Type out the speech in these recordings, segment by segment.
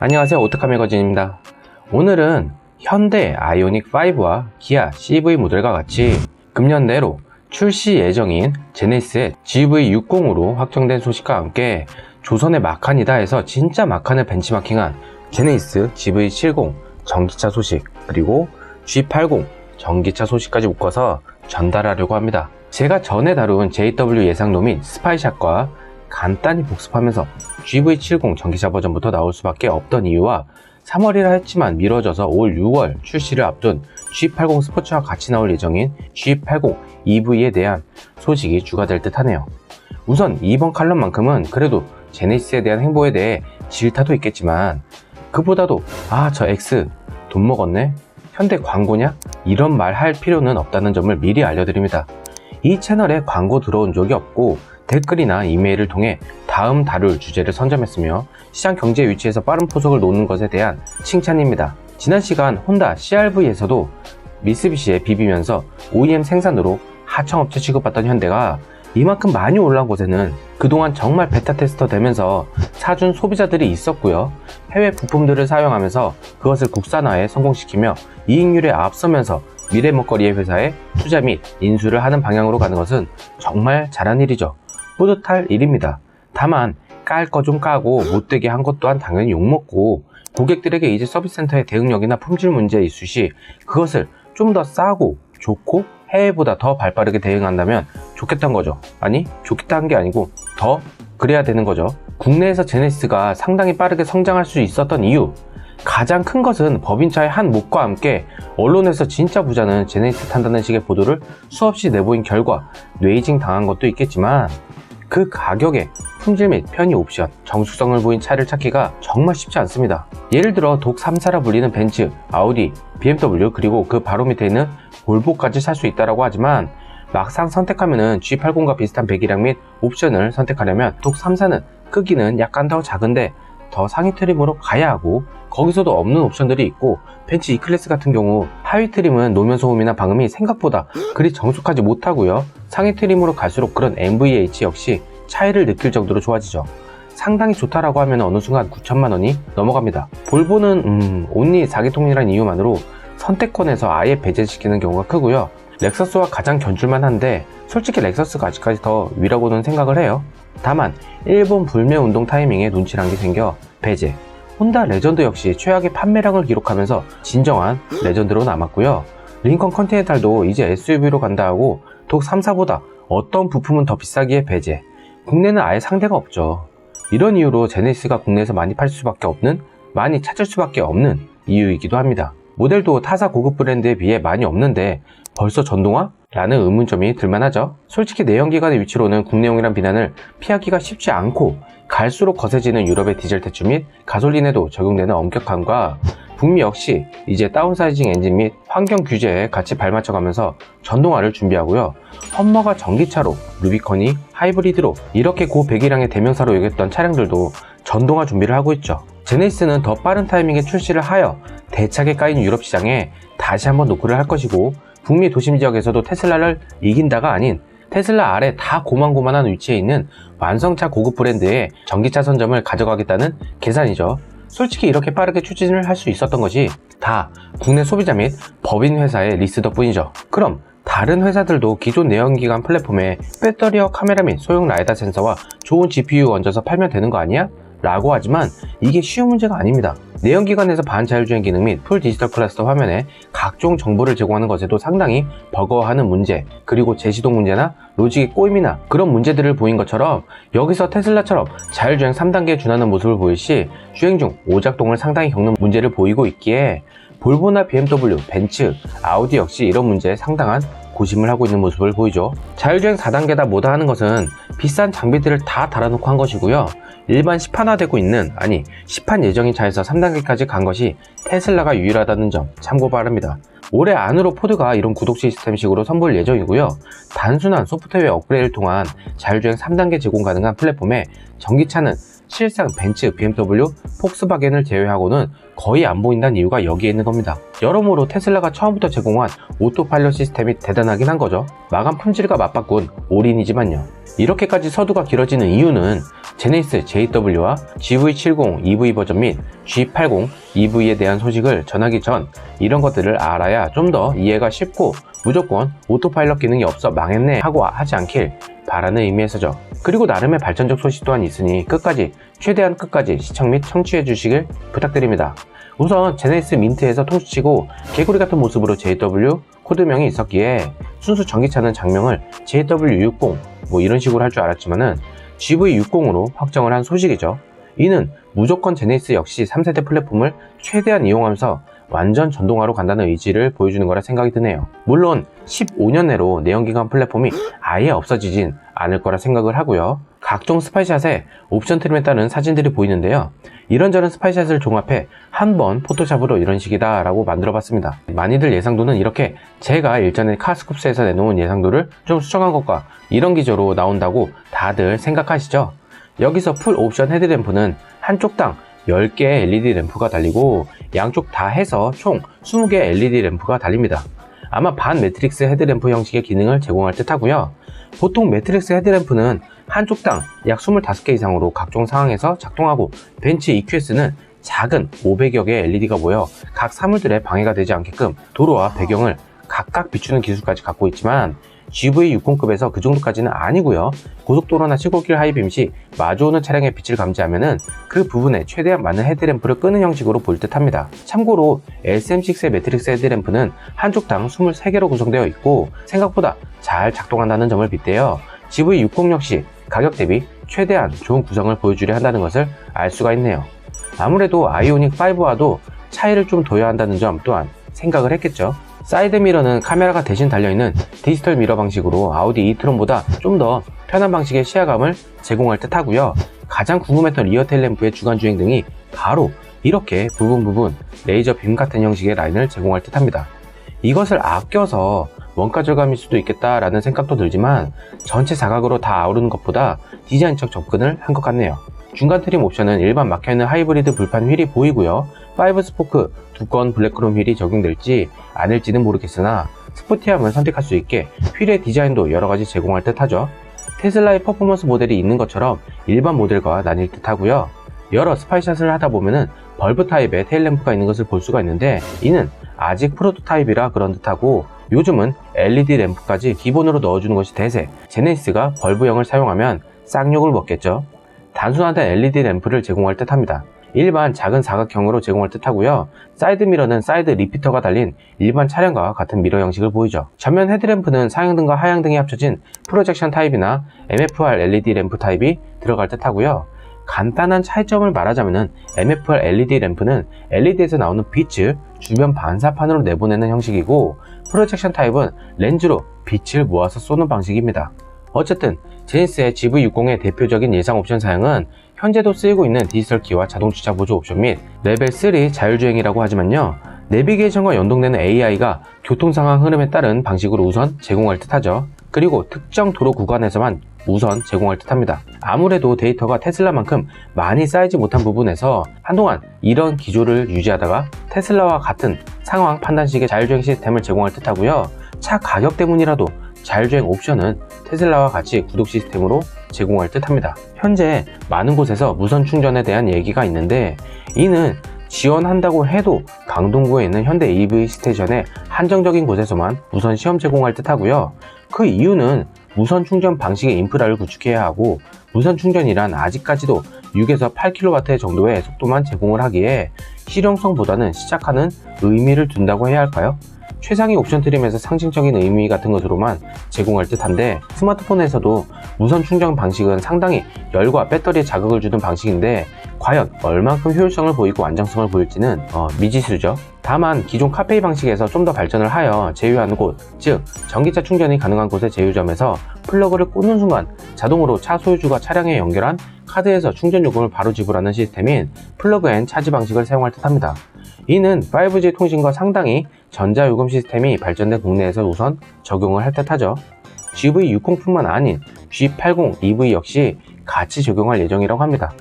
안녕하세요, 오토카 매거진입니다. 오늘은 현대 아이오닉 5와 기아 CV 모델과 같이 금년 내로 출시 예정인 제네시스의 GV60으로 확정된 소식과 함께 조선의 마칸이다 해서 진짜 마칸을 벤치마킹한 제네시스 GV70 전기차 소식, 그리고 G80 전기차 소식까지 묶어서 전달하려고 합니다. 제가 전에 다룬 JW 예상도 및 스파이샷과 간단히 복습하면서 GV70 전기차 버전부터 나올 수밖에 없던 이유와 3월이라 했지만 미뤄져서 올 6월 출시를 앞둔 G80 스포츠와 같이 나올 예정인 G80 EV에 대한 소식이 주가될 듯 하네요. 우선 이번 칼럼만큼은 그래도 제네시스에 대한 행보에 대해 질타도 있겠지만 그보다도 저 X 돈 먹었네? 현대 광고냐? 이런 말 할 필요는 없다는 점을 미리 알려드립니다. 이 채널에 광고 들어온 적이 없고 댓글이나 이메일을 통해 다음 다룰 주제를 선점했으며 시장 경제 위치에서 빠른 포석을 놓는 것에 대한 칭찬입니다. 지난 시간 혼다 CRV에서도 미쓰비시에 비비면서 OEM 생산으로 하청업체 취급받던 현대가 이만큼 많이 올라온 곳에는 그동안 정말 베타 테스터 되면서 사준 소비자들이 있었고요. 해외 부품들을 사용하면서 그것을 국산화에 성공시키며 이익률에 앞서면서 미래 먹거리의 회사에 투자 및 인수를 하는 방향으로 가는 것은 정말 잘한 일이죠. 뿌듯할 일입니다. 다만 깔 거 좀 까고 못되게 한 것 또한 당연히 욕먹고 고객들에게 이제 서비스센터의 대응력이나 품질 문제에 있을 시 그것을 좀 더 싸고 좋고 해외보다 더 발빠르게 대응한다면 좋겠다는 거죠. 아니, 좋겠다는 게 아니고 더 그래야 되는 거죠. 국내에서 제네시스가 상당히 빠르게 성장할 수 있었던 이유, 가장 큰 것은 법인차의 한 목과 함께 언론에서 진짜 부자는 제네시스 탄다는 식의 보도를 수없이 내보인 결과 뇌이징 당한 것도 있겠지만 그 가격에 품질 및 편의 옵션, 정숙성을 보인 차를 찾기가 정말 쉽지 않습니다. 예를 들어 독 3사라 불리는 벤츠, 아우디, BMW, 그리고 그 바로 밑에 있는 볼보까지 살 수 있다고 하지만 막상 선택하면은 G80과 비슷한 배기량 및 옵션을 선택하려면 독 3사는 크기는 약간 더 작은데 더 상위 트림으로 가야 하고 거기서도 없는 옵션들이 있고 벤츠 E클래스 같은 경우 하위 트림은 노면 소음이나 방음이 생각보다 그리 정숙하지 못하고요. 상위 트림으로 갈수록 그런 MVH 역시 차이를 느낄 정도로 좋아지죠. 상당히 좋다라고 하면 어느 순간 9천만 원이 넘어갑니다. 볼보는 온리 4기통이라는 이유만으로 선택권에서 아예 배제시키는 경우가 크고요. 렉서스와 가장 견줄만 한데 솔직히 렉서스가 아직까지 더 위라고는 생각을 해요. 다만 일본 불매 운동 타이밍에 눈치란 게 생겨 배제. 혼다 레전드 역시 최악의 판매량을 기록하면서 진정한 레전드로 남았고요. 링컨 컨티넨탈도 이제 SUV로 간다 하고 독 3사보다 어떤 부품은 더 비싸기에 배제. 국내는 아예 상대가 없죠. 이런 이유로 제네시스가 국내에서 많이 팔 수밖에 없는, 많이 찾을 수밖에 없는 이유이기도 합니다. 모델도 타사 고급 브랜드에 비해 많이 없는데 벌써 전동화? 라는 의문점이 들만하죠. 솔직히 내연기관의 위치로는 국내용이란 비난을 피하기가 쉽지 않고 갈수록 거세지는 유럽의 디젤 대출 및 가솔린에도 적용되는 엄격함과 북미 역시 이제 다운사이징 엔진 및 환경 규제에 같이 발맞춰가면서 전동화를 준비하고요. 험머가 전기차로, 루비컨이 하이브리드로 이렇게 고배기량의 대명사로 여겼던 차량들도 전동화 준비를 하고 있죠. 제네시스는 더 빠른 타이밍에 출시를 하여 대차게 까인 유럽 시장에 다시 한번 노크를 할 것이고 북미 도심 지역에서도 테슬라를 이긴다가 아닌 테슬라 아래 다 고만고만한 위치에 있는 완성차 고급 브랜드의 전기차 선점을 가져가겠다는 계산이죠. 솔직히 이렇게 빠르게 추진을 할 수 있었던 것이 다 국내 소비자 및 법인 회사의 리스 덕분이죠. 그럼 다른 회사들도 기존 내연기관 플랫폼에 배터리와 카메라 및 소형 라이다 센서와 좋은 GPU 얹어서 팔면 되는 거 아니야? 라고 하지만 이게 쉬운 문제가 아닙니다. 내연기관에서 반자율주행 기능 및 풀 디지털 클러스터 화면에 각종 정보를 제공하는 것에도 상당히 버거워하는 문제, 그리고 제시동 문제나 로직의 꼬임이나 그런 문제들을 보인 것처럼 여기서 테슬라처럼 자율주행 3단계에 준하는 모습을 보일 시 주행 중 오작동을 상당히 겪는 문제를 보이고 있기에 볼보나 BMW, 벤츠, 아우디 역시 이런 문제에 상당한 고심을 하고 있는 모습을 보이죠. 자율주행 4단계다 뭐다 하는 것은 비싼 장비들을 다 달아놓고 한 것이고요. 일반 시판화되고 있는, 아니 시판 예정인 차에서 3단계까지 간 것이 테슬라가 유일하다는 점 참고 바랍니다. 올해 안으로 포드가 이런 구독 시스템식으로 선보일 예정이고요. 단순한 소프트웨어 업그레이드를 통한 자율주행 3단계 제공 가능한 플랫폼에 전기차는 실상 벤츠, BMW, 폭스바겐을 제외하고는 거의 안 보인다는 이유가 여기에 있는 겁니다. 여러모로 테슬라가 처음부터 제공한 오토파일럿 시스템이 대단하긴 한 거죠. 마감 품질과 맞바꾼 올인이지만요. 이렇게까지 서두가 길어지는 이유는 제네시스 JW와 GV70 EV 버전 및 G80 EV에 대한 소식을 전하기 전 이런 것들을 알아야 좀 더 이해가 쉽고 무조건 오토파일럿 기능이 없어 망했네 하고 하지 않길 바라는 의미에서죠. 그리고 나름의 발전적 소식 또한 있으니 최대한 끝까지 시청 및 청취해 주시길 부탁드립니다. 우선 제네시스 민트에서 통수치고 개구리 같은 모습으로 JW 코드명이 있었기에 순수 전기차는 장명을 JW60 뭐 이런 식으로 할 줄 알았지만은 GV60으로 확정을 한 소식이죠. 이는 무조건 제네시스 역시 3세대 플랫폼을 최대한 이용하면서 완전 전동화로 간다는 의지를 보여주는 거라 생각이 드네요. 물론 15년 내로 내연기관 플랫폼이 아예 없어지진 않을 거라 생각을 하고요. 각종 스파이샷에 옵션 트림에 따른 사진들이 보이는데요. 이런저런 스파이샷을 종합해 한번 포토샵으로 이런 식이다 라고 만들어 봤습니다. 많이들 예상도는 이렇게 제가 일전에 카스쿱스에서 내놓은 예상도를 좀 수정한 것과 이런 기조로 나온다고 다들 생각하시죠? 여기서 풀 옵션 헤드램프는 한쪽당 10개의 LED 램프가 달리고 양쪽 다 해서 총 20개의 LED 램프가 달립니다. 아마 반 매트릭스 헤드램프 형식의 기능을 제공할 듯 하고요. 보통 매트릭스 헤드램프는 한쪽당 약 25개 이상으로 각종 상황에서 작동하고 벤츠 EQS는 작은 500여 개의 LED가 모여 각 사물들의 방해가 되지 않게끔 도로와 배경을 각각 비추는 기술까지 갖고 있지만 GV60급에서 그 정도까지는 아니고요. 고속도로나 시골길 하이빔 시 마주오는 차량의 빛을 감지하면은 그 부분에 최대한 많은 헤드램프를 끄는 형식으로 보일 듯 합니다. 참고로 SM6의 매트릭스 헤드램프는 한쪽당 23개로 구성되어 있고 생각보다 잘 작동한다는 점을 빗대어 GV60 역시 가격 대비 최대한 좋은 구성을 보여주려 한다는 것을 알 수가 있네요. 아무래도 아이오닉5와도 차이를 좀 둬야 한다는 점 또한 생각을 했겠죠. 사이드 미러는 카메라가 대신 달려있는 디지털 미러 방식으로 아우디 e-tron보다 좀 더 편한 방식의 시야감을 제공할 듯 하고요. 가장 궁금했던 리어 테일 램프의 주간 주행 등이 바로 이렇게 부분 레이저 빔 같은 형식의 라인을 제공할 듯 합니다. 이것을 아껴서 원가 절감일 수도 있겠다라는 생각도 들지만 전체 사각으로 다 아우르는 것보다 디자인적 접근을 한 것 같네요. 중간 트림 옵션은 일반 막혀있는 하이브리드 불판 휠이 보이고요. 5스포크 두꺼운 블랙크롬 휠이 적용될지 아닐지는 모르겠으나 스포티함을 선택할 수 있게 휠의 디자인도 여러가지 제공할 듯 하죠. 테슬라의 퍼포먼스 모델이 있는 것처럼 일반 모델과 나뉠 듯 하고요. 여러 스파이샷을 하다 보면은 벌브 타입의 테일램프가 있는 것을 볼 수가 있는데 이는 아직 프로토타입이라 그런 듯하고 요즘은 LED 램프까지 기본으로 넣어주는 것이 대세. 제네시스가 벌브형을 사용하면 쌍욕을 먹겠죠. 단순화된 LED 램프를 제공할 듯 합니다. 일반 작은 사각형으로 제공할 듯 하고요. 사이드 미러는 사이드 리피터가 달린 일반 차량과 같은 미러 형식을 보이죠. 전면 헤드램프는 상향등과 하향등이 합쳐진 프로젝션 타입이나 MFR LED 램프 타입이 들어갈 듯 하고요. 간단한 차이점을 말하자면 MFR LED 램프는 LED에서 나오는 빛을 주변 반사판으로 내보내는 형식이고 프로젝션 타입은 렌즈로 빛을 모아서 쏘는 방식입니다. 어쨌든 제네시스의 GV60의 대표적인 예상 옵션 사양은 현재도 쓰이고 있는 디지털 키와 자동 주차 보조 옵션 및 레벨 3 자율주행이라고 하지만요. 내비게이션과 연동되는 AI가 교통 상황 흐름에 따른 방식으로 우선 제공할 듯 하죠. 그리고 특정 도로 구간에서만 우선 제공할 듯 합니다. 아무래도 데이터가 테슬라만큼 많이 쌓이지 못한 부분에서 한동안 이런 기조를 유지하다가 테슬라와 같은 상황 판단식의 자율주행 시스템을 제공할 듯 하고요. 차 가격 때문이라도 자율주행 옵션은 테슬라와 같이 구독 시스템으로 제공할 듯 합니다. 현재 많은 곳에서 무선 충전에 대한 얘기가 있는데 이는 지원한다고 해도 강동구에 있는 현대 EV 스테이션의 한정적인 곳에서만 무선 시험 제공할 듯 하고요. 그 이유는 무선 충전 방식의 인프라를 구축해야 하고 무선 충전이란 아직까지도 6에서 8kW 정도의 속도만 제공을 하기에 실용성보다는 시작하는 의미를 둔다고 해야 할까요? 최상위 옵션 트림에서 상징적인 의미 같은 것으로만 제공할 듯한데 스마트폰에서도 무선 충전 방식은 상당히 열과 배터리에 자극을 주는 방식인데 과연 얼만큼 효율성을 보이고 안정성을 보일지는 미지수죠. 다만 기존 카페이 방식에서 좀 더 발전을 하여 제휴하는 곳, 즉 전기차 충전이 가능한 곳의 제휴점에서 플러그를 꽂는 순간 자동으로 차 소유주가 차량에 연결한 카드에서 충전 요금을 바로 지불하는 시스템인 플러그 앤 차지 방식을 사용할 듯 합니다. 이는 5G 통신과 상당히 전자요금 시스템이 발전된 국내에서 우선 적용을 할 듯하죠. GV60뿐만 아닌 G80 EV 역시 같이 적용할 예정이라고 합니다.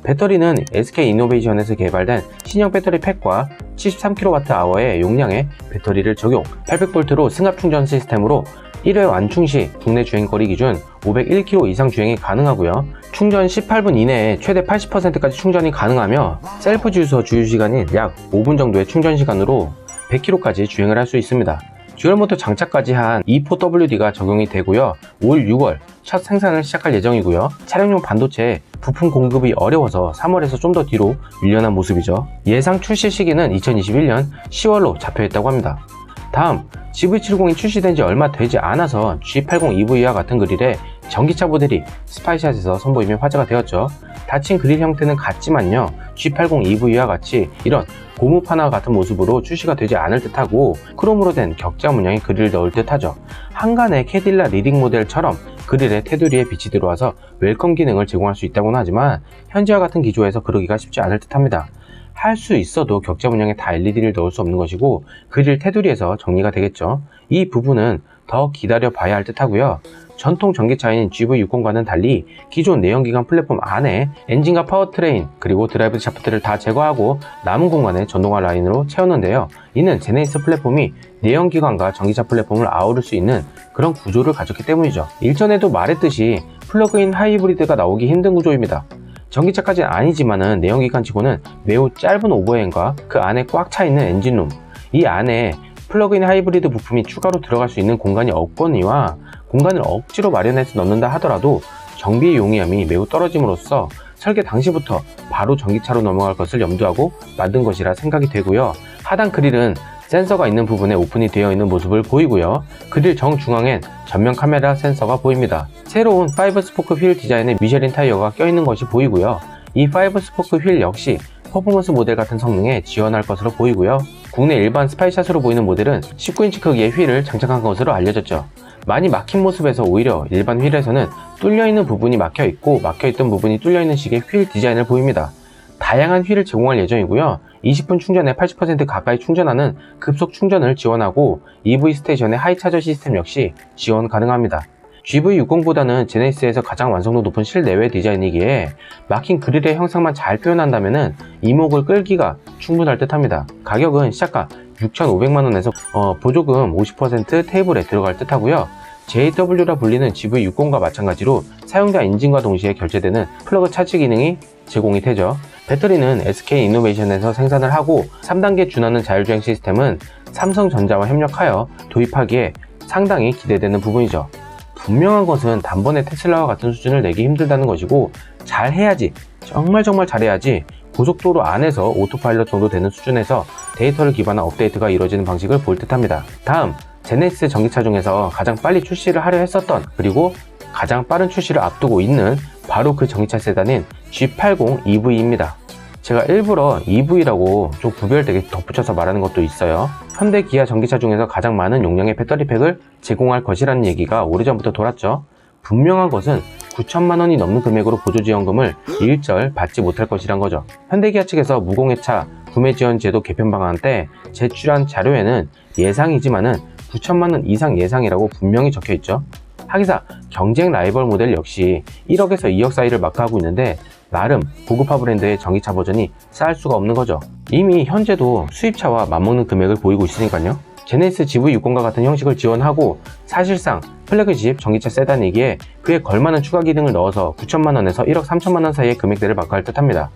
배터리는 SK이노베이션에서 개발된 신형 배터리 팩과 73kWh의 용량의 배터리를 적용, 800V로 승합 충전 시스템으로 1회 완충 시 국내 주행거리 기준 501km 이상 주행이 가능하고요. 충전 18분 이내에 최대 80%까지 충전이 가능하며 셀프 주유소 주유시간인 약 5분 정도의 충전 시간으로 100km까지 주행을 할 수 있습니다. 듀얼모터 장착까지 한 E4WD가 적용이 되고요. 올 6월 첫 생산을 시작할 예정이고요. 차량용 반도체 부품 공급이 어려워서 3월에서 좀 더 뒤로 밀려난 모습이죠. 예상 출시 시기는 2021년 10월로 잡혀있다고 합니다. 다음 GV750이 출시된 지 얼마 되지 않아서 G80 EV와 같은 그릴에 전기차 모델이 스파이샷에서 선보이며 화제가 되었죠. 닫힌 그릴 형태는 같지만요, G80 EV와 같이 이런 고무판와 같은 모습으로 출시가 되지 않을 듯하고 크롬으로 된 격자 문양의 그릴을 넣을 듯하죠. 한간의 캐딜라 리딩 모델처럼 그릴에 테두리에 빛이 들어와서 웰컴 기능을 제공할 수 있다고는 하지만 현재와 같은 기조에서 그러기가 쉽지 않을 듯합니다. 할 수 있어도 격자 문양에 다 LED를 넣을 수 없는 것이고 그릴 테두리에서 정리가 되겠죠. 이 부분은 더 기다려 봐야 할 듯하고요. 전통 전기차인 GV60과는 달리 기존 내연기관 플랫폼 안에 엔진과 파워트레인 그리고 드라이브 샤프트를 다 제거하고 남은 공간에 전동화 라인으로 채웠는데요. 이는 제네시스 플랫폼이 내연기관과 전기차 플랫폼을 아우를 수 있는 그런 구조를 가졌기 때문이죠. 일전에도 말했듯이 플러그인 하이브리드가 나오기 힘든 구조입니다. 전기차까지는 아니지만은 내연기관 치고는 매우 짧은 오버행과 그 안에 꽉 차있는 엔진룸, 이 안에 플러그인 하이브리드 부품이 추가로 들어갈 수 있는 공간이 없거니와 공간을 억지로 마련해서 넣는다 하더라도 정비의 용이함이 매우 떨어짐으로써 설계 당시부터 바로 전기차로 넘어갈 것을 염두하고 만든 것이라 생각이 되고요. 하단 그릴은 센서가 있는 부분에 오픈이 되어 있는 모습을 보이고요. 그릴 정중앙엔 전면 카메라 센서가 보입니다. 새로운 5스포크 휠 디자인의 미쉐린 타이어가 껴있는 것이 보이고요. 이 5스포크 휠 역시 퍼포먼스 모델 같은 성능에 지원할 것으로 보이고요. 국내 일반 스파이샷으로 보이는 모델은 19인치 크기의 휠을 장착한 것으로 알려졌죠. 많이 막힌 모습에서 오히려 일반 휠에서는 뚫려있는 부분이 막혀있고 막혀있던 부분이 뚫려있는 식의 휠 디자인을 보입니다. 다양한 휠을 제공할 예정이고요. 20분 충전에 80% 가까이 충전하는 급속 충전을 지원하고 EV 스테이션의 하이차저 시스템 역시 지원 가능합니다. GV60보다는 제네시스에서 가장 완성도 높은 실내외 디자인이기에 막힌 그릴의 형상만 잘 표현한다면 이목을 끌기가 충분할 듯 합니다. 가격은 시작가 6,500만원에서 보조금 50% 테이블에 들어갈 듯 하고요. JW라 불리는 GV60과 마찬가지로 사용자 인증과 동시에 결제되는 플러그 차지 기능이 제공이 되죠. 배터리는 SK 이노베이션에서 생산을 하고 3단계 준하는 자율주행 시스템은 삼성전자와 협력하여 도입하기에 상당히 기대되는 부분이죠. 분명한 것은 단번에 테슬라와 같은 수준을 내기 힘들다는 것이고 잘해야지, 정말 잘해야지 고속도로 안에서 오토파일럿 정도 되는 수준에서 데이터를 기반한 업데이트가 이루어지는 방식을 볼 듯합니다. 다음, 제네시스 전기차 중에서 가장 빨리 출시를 하려 했었던 그리고 가장 빠른 출시를 앞두고 있는 바로 그 전기차 세단인 G80 EV입니다. 제가 일부러 EV라고 좀 구별되게 덧붙여서 말하는 것도 있어요. 현대 기아 전기차 중에서 가장 많은 용량의 배터리팩을 제공할 것이라는 얘기가 오래전부터 돌았죠. 분명한 것은 9천만원이 넘는 금액으로 보조지원금을 일절 받지 못할 것이란 거죠. 현대기아 측에서 무공해차 구매지원제도 개편 방안 때 제출한 자료에는 예상이지만은 9천만원 이상 예상이라고 분명히 적혀있죠. 하기사 경쟁 라이벌 모델 역시 1억에서 2억 사이를 마크하고 있는데 나름 고급화 브랜드의 전기차 버전이 쌓을 수가 없는 거죠. 이미 현재도 수입차와 맞먹는 금액을 보이고 있으니까요. 제네시스 GV60과 같은 형식을 지원하고 사실상 플래그십 전기차 세단이기에 그에 걸맞는 추가 기능을 넣어서 9천만원에서 1억 3천만원 사이의 금액대를 마크할 듯합니다.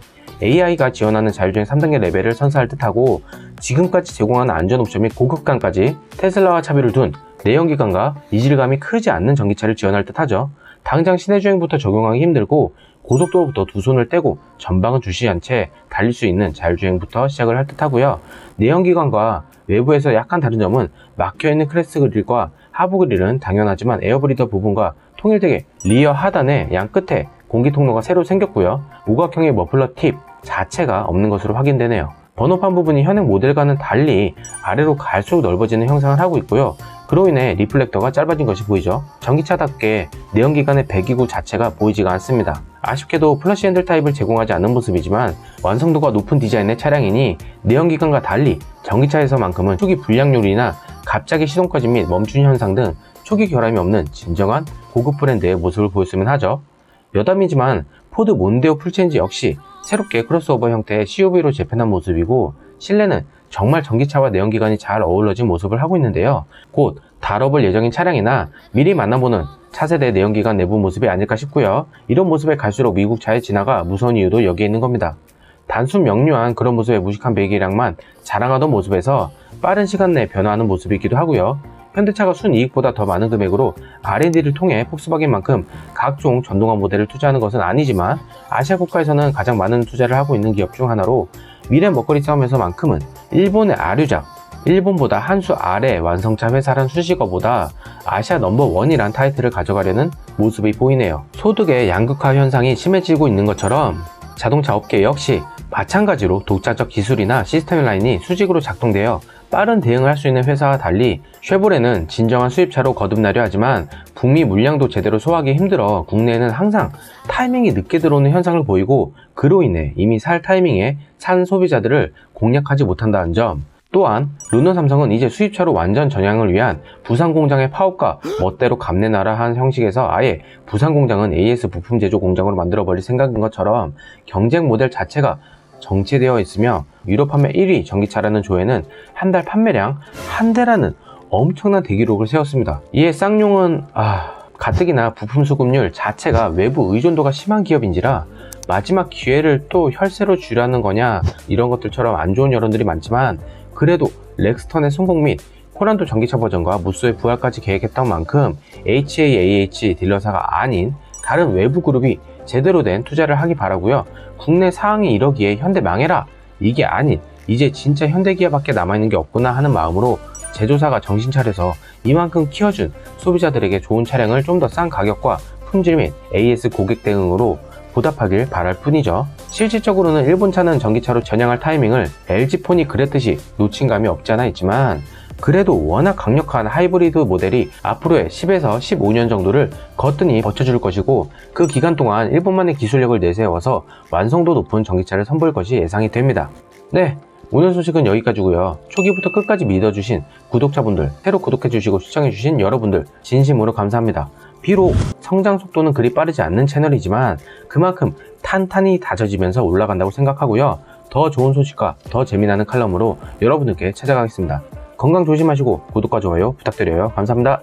AI가 지원하는 자율주행 3단계 레벨을 선사할 듯하고 지금까지 제공하는 안전 옵션 및 고급감까지 테슬라와 차별을 둔 내연기관과 이질감이 크지 않는 전기차를 지원할 듯하죠. 당장 시내주행부터 적용하기 힘들고 고속도로부터 두 손을 떼고 전방은 주시한 채 달릴 수 있는 자율주행부터 시작을 할 듯하고요. 내연기관과 외부에서 약간 다른 점은 막혀있는 크레스 그릴과 하부 그릴은 당연하지만 에어브리더 부분과 통일되게 리어 하단의 양 끝에 공기 통로가 새로 생겼고요. 우각형의 머플러 팁 자체가 없는 것으로 확인되네요. 번호판 부분이 현행 모델과는 달리 아래로 갈수록 넓어지는 형상을 하고 있고요. 그로 인해 리플렉터가 짧아진 것이 보이죠. 전기차답게 내연기관의 배기구 자체가 보이지가 않습니다. 아쉽게도 플러시 핸들 타입을 제공하지 않는 모습이지만 완성도가 높은 디자인의 차량이니 내연기관과 달리 전기차에서만큼은 초기 불량률이나 갑자기 시동 꺼짐 및 멈춤 현상 등 초기 결함이 없는 진정한 고급 브랜드의 모습을 보였으면 하죠. 여담이지만 포드 몬데오 풀체인지 역시 새롭게 크로스오버 형태의 CUV로 재편한 모습이고 실내는 정말 전기차와 내연기관이 잘 어우러진 모습을 하고 있는데요. 곧 다뤄볼 예정인 차량이나 미리 만나보는 차세대 내연기관 내부 모습이 아닐까 싶고요. 이런 모습에 갈수록 미국 차의 진화가 무서운 이유도 여기에 있는 겁니다. 단순 명료한 그런 모습의 무식한 배기량만 자랑하던 모습에서 빠른 시간 내에 변화하는 모습이기도 하고요. 현대차가 순이익보다 더 많은 금액으로 R&D를 통해 폭스바겐만큼 각종 전동화 모델을 투자하는 것은 아니지만 아시아 국가에서는 가장 많은 투자를 하고 있는 기업 중 하나로 미래 먹거리 싸움에서만큼은 일본의 아류작, 일본보다 한 수 아래 완성차 회사란 수식어보다 아시아 넘버원이란 타이틀을 가져가려는 모습이 보이네요. 소득의 양극화 현상이 심해지고 있는 것처럼 자동차 업계 역시 마찬가지로 독자적 기술이나 시스템 라인이 수직으로 작동되어 빠른 대응을 할 수 있는 회사와 달리 쉐보레는 진정한 수입차로 거듭나려 하지만 북미 물량도 제대로 소화하기 힘들어 국내에는 항상 타이밍이 늦게 들어오는 현상을 보이고 그로 인해 이미 살 타이밍에 산 소비자들을 공략하지 못한다는 점, 또한 르노 삼성은 이제 수입차로 완전 전향을 위한 부산 공장의 파업과 멋대로 감내나라 한 형식에서 아예 부산 공장은 AS 부품 제조 공장으로 만들어버릴 생각인 것처럼 경쟁 모델 자체가 정체되어 있으며 유럽 판매 1위 전기차라는 조회는 한 달 판매량 한 대라는 엄청난 대기록을 세웠습니다. 이에 쌍용은 가뜩이나 부품 수급률 자체가 외부 의존도가 심한 기업인지라 마지막 기회를 또 혈세로 주려는 거냐 이런 것들처럼 안 좋은 여론들이 많지만 그래도 렉스턴의 성공 및 코란도 전기차 버전과 무쏘의 부활까지 계획했던 만큼 HAAH 딜러사가 아닌 다른 외부 그룹이 제대로 된 투자를 하기 바라고요. 국내 사항이 이러기에 현대 망해라 이게 아닌 이제 진짜 현대기아밖에 남아있는 게 없구나 하는 마음으로 제조사가 정신 차려서 이만큼 키워준 소비자들에게 좋은 차량을 좀 더 싼 가격과 품질 및 AS 고객 대응으로 보답하길 바랄 뿐이죠. 실질적으로는 일본 차는 전기차로 전향할 타이밍을 LG폰이 그랬듯이 놓친 감이 없지 않아 있지만 그래도 워낙 강력한 하이브리드 모델이 앞으로의 10에서 15년 정도를 거뜬히 버텨줄 것이고 그 기간 동안 일본만의 기술력을 내세워서 완성도 높은 전기차를 선보일 것이 예상이 됩니다. 네, 오늘 소식은 여기까지고요. 초기부터 끝까지 믿어주신 구독자분들, 새로 구독해주시고 시청해주신 여러분들 진심으로 감사합니다. 비록 성장 속도는 그리 빠르지 않는 채널이지만 그만큼 탄탄히 다져지면서 올라간다고 생각하고요. 더 좋은 소식과 더 재미나는 칼럼으로 여러분들께 찾아가겠습니다. 건강 조심하시고 구독과 좋아요 부탁드려요. 감사합니다.